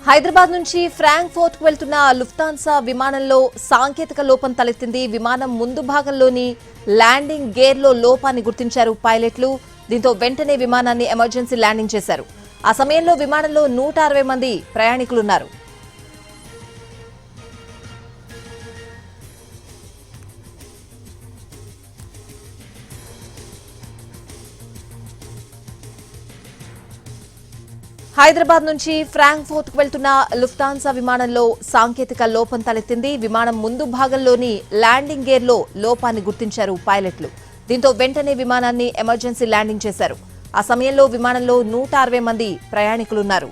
హైదరాబాద్ నుంచి ఫ్రాంక్ఫర్ట్ కు వెళ్తున్న లుఫ్తాన్సా విమానంలో సాంకేతిక లోపం తలెత్తింది. విమానం ముందు భాగంలోని ల్యాండింగ్ గేర్ లో లోపాన్ని గుర్తించారు పైలట్లు. దీంతో వెంటనే విమానాన్ని ఎమర్జెన్సీ ల్యాండింగ్ చేశారు. ఆ సమయంలో విమానంలో 160 మంది ప్రయాణికులున్నారు. హైదరాబాద్ నుంచి ఫ్రాంక్ఫర్ట్ కు వెళ్తున్న లుఫ్తాన్సా విమానంలో సాంకేతిక లోపం తలెత్తింది. విమానం ముందు భాగంలోని ల్యాండింగ్ గేర్ లో లోపాన్ని గుర్తించారు పైలట్లు. దీంతో వెంటనే విమానాన్ని ఎమర్జెన్సీ ల్యాండింగ్ చేశారు. ఆ సమయంలో విమానంలో 160 మంది ప్రయాణికులున్నారు.